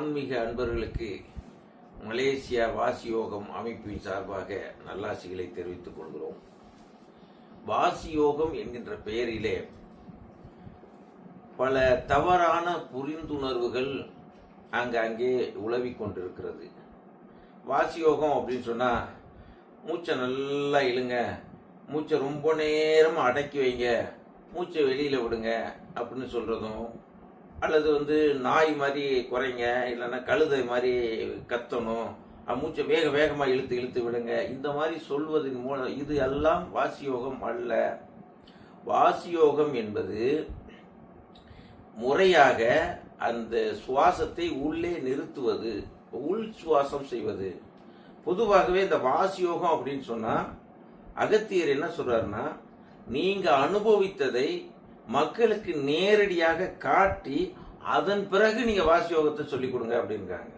ஆன்மீக அன்பர்களுக்கு மலேசியா வாசியோகம் அமைப்பின் சார்பாக நல்லாசிகளை தெரிவித்துக் கொள்கிறோம். வாசியோகம் என்கின்ற பெயரிலே பல தவறான புரிந்துணர்வுகள் அங்கே உலவிக் கொண்டிருக்கிறது. வாசியோகம் அப்படின்னு சொன்னா மூச்சை நல்லா இழுங்க, மூச்சை ரொம்ப நேரம் அடக்கி வைங்க, மூச்சை வெளியில விடுங்க அப்படின்னு சொல்றதும், அல்லது நாய் மாதிரி குறைங்க, இல்லைன்னா கழுதை மாதிரி கத்தணும், மூச்சை வேகமா இழுத்து இழுத்து விடுங்க, இந்த மாதிரி சொல்வதன் மூலம் இது எல்லாம் வாசியோகம் அல்ல. வாசியோகம் என்பது முறையாக அந்த சுவாசத்தை உள்ளே நிறுத்துவது, உள் சுவாசம் செய்வது. பொதுவாகவே இந்த வாசியோகம் அப்படின்னு சொன்னா அகத்தியர் என்ன சொல்றாருன்னா, நீங்க அனுபவித்ததை மக்களுக்கு நேரடியாக காட்டி அதன் பிறகு நீங்க வாசியோகத்தை சொல்லிக் கொடுங்க அப்படின்றாங்க.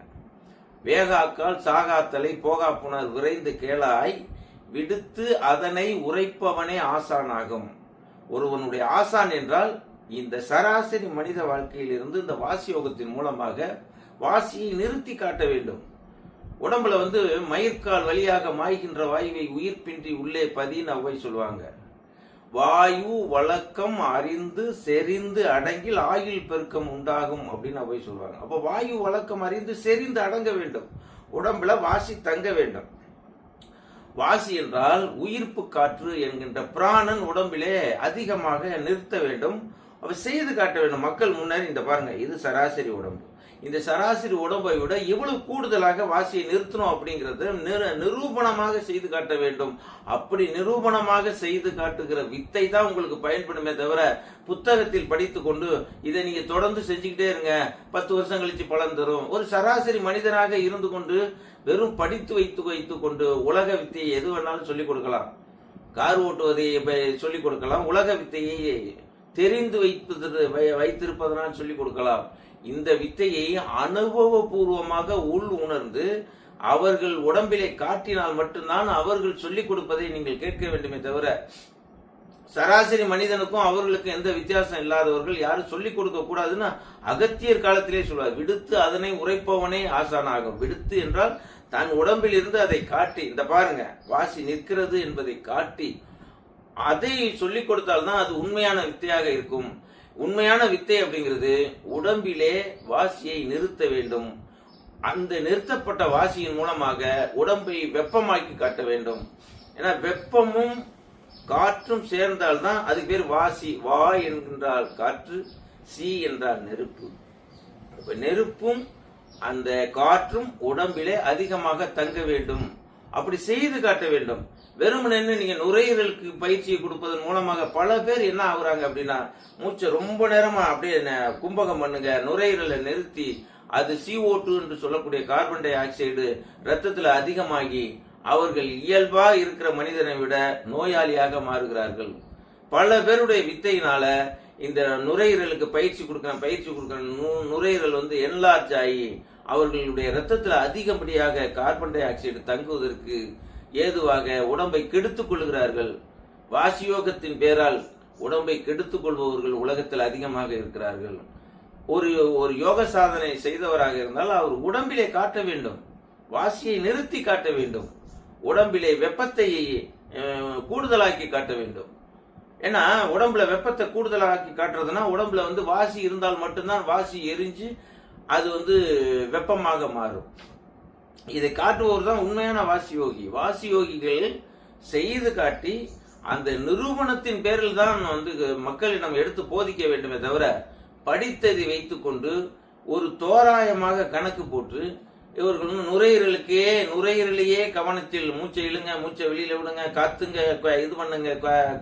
வேகாக்கால் சாகாத்தலை போகா புனர் விரைந்து கேளாய் விடுத்து அதனை உரைப்பவனே ஆசானாகும். ஒருவனுடைய ஆசான் என்றால் இந்த சராசரி மனித வாழ்க்கையில் இருந்து இந்த வாசியோகத்தின் மூலமாக வாசியை நிறுத்தி காட்ட வேண்டும். உடம்புல மயிர்கால் வழியாக மாய்கின்ற வாயுவை உயிர்ப்பின்றி உள்ளே பதின்னு அவ்வை சொல்லுவாங்க. வாயு வழக்கம் அறிந்து செறிந்து அடங்கில் ஆயுள் பெருக்கம் உண்டாகும் அப்படின்னு அவ்வை சொல்லுவாங்க. அப்ப வாயு வழக்கம் அறிந்து செறிந்து அடங்க வேண்டும், உடம்புல வாசி தங்க வேண்டும். வாசி என்றால் உயிர்ப்பு காற்று என்கின்ற பிராணன் உடம்பிலே அதிகமாக நிறுத்த வேண்டும், அவ செய்து காட்ட வேண்டும் மக்கள் முன்னாடி. இந்த பாருங்க, இது சராசரி உடம்பு, இந்த சராசரி உடம்பை விட இவ்வளவு கூடுதலாக வாசியை நிறுத்தணும் அப்படிங்கறது நிரூபணமாக செய்து காட்ட வேண்டும். அப்படி நிரூபணமாக செய்து காட்டுகிற வித்தை தான் உங்களுக்கு பயன்படுமே தவிர புத்தகத்தில் படித்து கொண்டு இதை நீங்க தொடர்ந்து செஞ்சுக்கிட்டே இருங்க, 10 வருஷம் கழிச்சு பலன் தரும். ஒரு சராசரி மனிதனாக இருந்து கொண்டு வெறும் படித்து வைத்து கொண்டு உலக வித்தையை எது வேணாலும் சொல்லிக் கொடுக்கலாம், கார் ஓட்டுவதை சொல்லிக் கொடுக்கலாம், உலக வித்தையை தெரிந்து வைத்திருப்பதனால் சொல்லிக் கொடுக்கலாம். இந்த வித்தையை அனுபவபூர்வமாக உள் உணர்ந்து அவர்கள் உடம்பிலே காட்டினால் மட்டும்தான் அவர்கள் சொல்லிக் கொடுப்பதை நீங்கள் கேட்க வேண்டுமே தவிர சராசரி மனிதனுக்கும் அவர்களுக்கும் எந்த வித்தியாசம் இல்லாதவர்கள் யாரும் சொல்லிக் கொடுக்க கூடாதுன்னு அகத்தியர் காலத்திலே சொல்வார். விடுத்து அதனை உரைப்பவனே ஆசானாகும். விடுத்து என்றால் தன் உடம்பில் இருந்து அதை காட்டி, இந்த பாருங்க வாசி நிற்கிறது என்பதை காட்டி அதை சொல்லிக் கொடுத்தால்தான் அது உண்மையான வித்தையாக இருக்கும். உண்மையான வித்தை அப்படிங்கிறது உடம்பிலே வாசியை நிறுத்த வேண்டும். அந்த நிறுத்தப்பட்ட வாசியின் மூலமாக உடம்பை வெப்பமாக்கி காட்ட வேண்டும். ஏன்னா வெப்பமும் காற்றும் சேர்ந்தால்தான் அதுக்கு பேர் வாசி. வா என்கின்றால் காற்று, சி என்றால் நெருப்பு. நெருப்பும் அந்த காற்றும் உடம்பிலே அதிகமாக தங்க வேண்டும், அப்படி செய்து காட்ட வேண்டும். வெறுமனே நீங்க நுரையீரலுக்கு பயிற்சியை கொடுப்பதன் மூலமாக பல பேர் என்ன ஆகுறாங்க அப்படின்னா, மூச்சை ரொம்ப நேரமா அப்படியே கும்பகம் பண்ணுங்க, நுரையீரலை நிறுத்தி அது CO2 என்று சொல்லக்கூடிய கார்பன் டை ஆக்சைடு ரத்தத்துல அதிகமாகி அவர்கள் இயல்பா இருக்கிற மனிதனை விட நோயாளியாக மாறுகிறார்கள். பல பேருடைய வித்தையினால இந்த நுரையீரலுக்கு பயிற்சி கொடுக்கிற நுரையீரல் என்லார்ஜ் ஆகி அவர்களுடைய ரத்தத்துல அதிகப்படியாக கார்பன் டை ஆக்சைடு தங்குவதற்கு ஏதுவாக உடம்பை கெடுத்துக் கொள்கிறார்கள். வாசியோகத்தின் பேரால் உடம்பை கெடுத்துக் கொள்பவர்கள் உலகத்தில் அதிகமாக இருக்கிறார்கள். ஒரு யோக சாதனை செய்தவராக இருந்தால் அவர் உடம்பிலே காட்ட வேண்டும், வாசியை நிறுத்தி காட்ட வேண்டும், உடம்பிலே வெப்பத்தை கூடுதலாக்கி காட்ட வேண்டும். ஏன்னா உடம்புல வெப்பத்தை கூடுதலாக்கி காட்டுறதுன்னா உடம்புல வாசி இருந்தால் மட்டும்தான் வாசி எரிஞ்சு அது வெப்பமாக மாறும். இதை காட்டுபவர் தான் உண்மையான வாசியோகி. வாசியோகிகள் செய்து காட்டி அந்த நிரூபணத்தின் பேரில் தான் மக்களிடம் எடுத்து போதிக்க வேண்டுமே தவிர படித்ததை வைத்துக் கொண்டு ஒரு தோராயமாக கணக்கு போட்டு இவர்கள் நுரையீரலையே கவனத்தில் மூச்சை இழுங்க, மூச்சை வெளியில விடுங்க, கத்துங்க, இது பண்ணுங்க,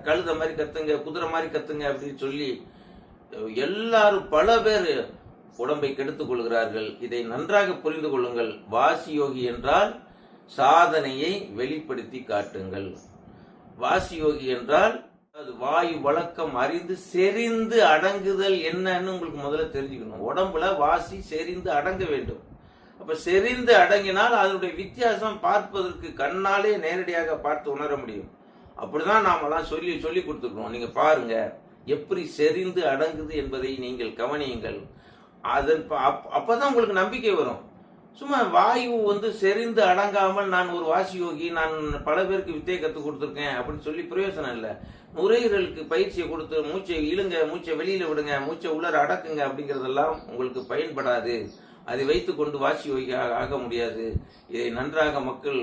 கழுத மாதிரி கத்துங்க, குதிரை மாதிரி கத்துங்க அப்படின்னு சொல்லி எல்லாரும் பல பேர் உடம்பை கெடுத்துக் கொள்கிறார்கள். இதை நன்றாக புரிந்து கொள்ளுங்கள். வாசியோகி என்றால் சாதனையை வெளிப்படுத்தி காட்டுங்கள். வாசியோகி என்றால் அது வாயு வழக்கம் அறிந்து செறிந்து அடங்குதல் என்னன்னு உங்களுக்கு முதல்ல தெரிஞ்சுக்கணும். உடம்புல வாசி செறிந்து அடங்க வேண்டும். அப்ப செறிந்து அடங்கினால் அதனுடைய வித்தியாசம் பார்ப்பதற்கு கண்ணாலே நேரடியாக பார்த்து உணர முடியும். அப்படிதான் நாமெல்லாம் சொல்லி கொடுத்துருக்கோம். நீங்க பாருங்க எப்படி செறிந்து அடங்குது என்பதை நீங்கள் கவனியுங்கள். அப்பதான் உங்களுக்கு நம்பிக்கை வரும். சும்மா வாயு செறிந்து அடங்காமல் நான் ஒரு வாசி யோகி, நான் பல பேருக்கு வித்தையை கற்றுக் கொடுத்துருக்கேன் அப்படின்னு சொல்லி பிரயோஜனம் இல்லை. நுரையீரலுக்கு பயிற்சியை கொடுத்து மூச்சை இழுங்க, மூச்சை வெளியில விடுங்க, மூச்சை உள்ளர அடக்குங்க அப்படிங்கிறதெல்லாம் உங்களுக்கு பயன்படாது. அதை வைத்துக்கொண்டு வாசி யோகி ஆக முடியாது. இதை நன்றாக மக்கள்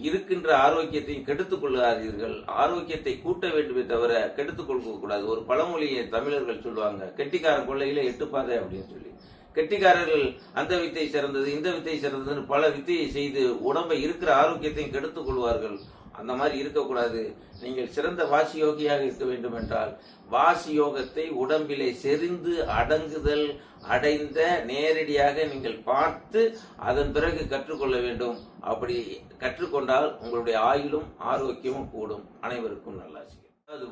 இருக்கின்ற ஆரோக்கியத்தையும் கெடுத்துக் கொள்ளாதீர்கள். ஆரோக்கியத்தை கூட்ட வேண்டுமே தவிர கெடுத்துக் கொள்ள கூடாது. ஒரு பழமொழியை தமிழர்கள் சொல்லுவாங்க, கெட்டிக்காரன் கொள்ளையில எட்டுப்பாதை அப்படின்னு சொல்லி. கெட்டிக்காரர்கள் அந்த வித்தை சிறந்தது, இந்த வித்தை சிறந்ததுன்னு பல வித்தையை செய்து உடம்பை இருக்கிற ஆரோக்கியத்தையும் கெடுத்துக் கொள்வார்கள். அந்த மாதிரி இருக்கக்கூடாது. நீங்கள் சிறந்த வாசி யோகியாக இருக்க வேண்டும் என்றால் வாசி யோகத்தை உடம்பிலே செறிந்து அடங்குதல் அடைந்த நேரடியாக நீங்கள் பார்த்து அதன் பிறகு கற்றுக்கொள்ள வேண்டும். அப்படி கற்றுக்கொண்டால் உங்களுடைய ஆயுளும் ஆரோக்கியமும் கூடும். அனைவருக்கும் நல்லாசி. அது